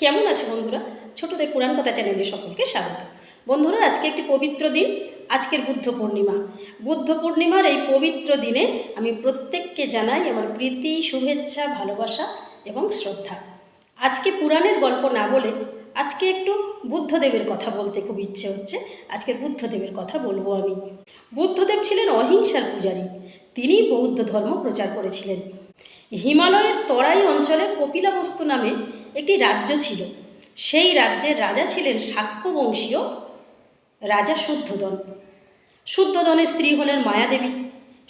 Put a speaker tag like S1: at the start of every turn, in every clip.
S1: কেমন আছে বন্ধুরা? ছোটদের পুরাণ কথা চ্যানেলে সকলকে স্বাগত। বন্ধুরা, আজকে একটি পবিত্র দিন, আজকের বুদ্ধ পূর্ণিমা। বুদ্ধ পূর্ণিমার এই পবিত্র দিনে আমি প্রত্যেককে জানাই আমার প্রীতি, শুভেচ্ছা, ভালোবাসা এবং শ্রদ্ধা। আজকে পুরাণের গল্প না বলে আজকে একটু বুদ্ধদেবের কথা বলতে খুব ইচ্ছে হচ্ছে। আজকে বুদ্ধদেবের কথা বলবো আমি। বুদ্ধদেব ছিলেন অহিংসার পূজারী। তিনি বৌদ্ধ ধর্ম প্রচার করেছিলেন। হিমালয়ের তরাই অঞ্চলে কপিলাবস্তু নামে একটি রাজ্য ছিল। সেই রাজ্যের রাজা ছিলেন শাক্য বংশীয় রাজা শুদ্ধোদন। শুদ্ধোদনের স্ত্রী হলেন মায়াদেবী।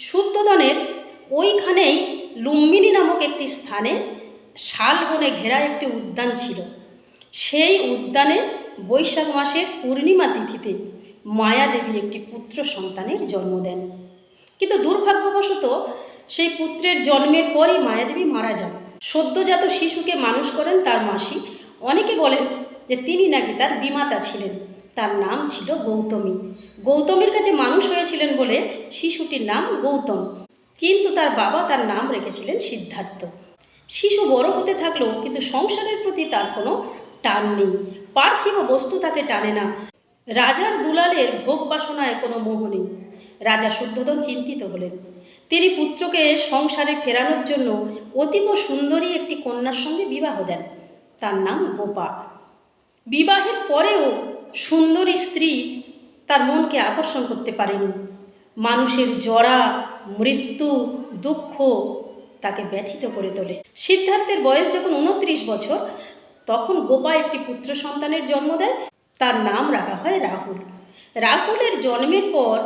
S1: শুদ্ধোদনের ওইখানেই লুম্বিনী নামক একটি স্থানে শালবনে ঘেরা একটি উদ্যান ছিল। সেই উদ্যানে বৈশাখ মাসের পূর্ণিমা তিথিতে মায়াদেবী একটি পুত্র সন্তানের জন্ম দেন। কিন্তু দুর্ভাগ্যবশত সেই পুত্রের জন্মের পরই মায়াদেবী মারা যান। সদ্যজাত শিশুকে মানুষ করেন তার মাসি। অনেকে বলেন যে তিনি নাকি তার বিমাতা ছিলেন। তার নাম ছিল গৌতমী। গৌতমীর কাছে মানুষ হয়েছিলেন বলে শিশুটির নাম গৌতম, কিন্তু তার বাবা তার নাম রেখেছিলেন সিদ্ধার্থ। শিশু বড় হতে থাকলেও কিন্তু সংসারের প্রতি তার কোনো টান নেই। পার্থিব বস্তু তাকে টানে না। রাজার দুলালের ভোগ বাসনায় কোনো মোহ নেই। রাজা শুদ্ধোদন চিন্তিত হলেন। তিনি পুত্রকে সংসারে ফেরানোর জন্য অতীব সুন্দরী একটি কন্যার সঙ্গে বিবাহ দেন। তার নাম গোপা। বিবাহের পরেও সুন্দরী স্ত্রী তার মনকে আকর্ষণ করতে পারেনি। মানুষের জরা, মৃত্যু, দুঃখ তাকে ব্যথিত করে তোলে। সিদ্ধার্থের বয়স যখন 29 বছর, তখন গোপা একটি পুত্র সন্তানের জন্ম দেয়। তার নাম রাখা হয় রাহুল। রাহুলের জন্মের পর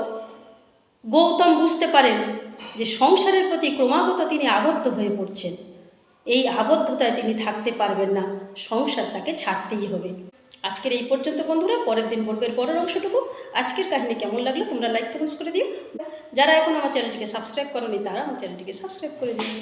S1: গৌতম বুঝতে পারেন যে সংসারের প্রতি ক্রমাগত তিনি আবদ্ধ হয়ে পড়ছেন। এই আবদ্ধতায় তিনি থাকতে পারবেন না, সংসার তাকে ছাড়তেই হবে। আজকের এই পর্যন্ত বন্ধুরা, পরের দিন বলবে এর পরের অংশটুকু। আজকের কাহিনী কেমন লাগলো তোমরা লাইক কমেন্টস করে দিও। যারা এখন আমার চ্যানেলটিকে সাবস্ক্রাইব করোনি তারা আমার চ্যানেলটিকে সাবস্ক্রাইব করে দিও।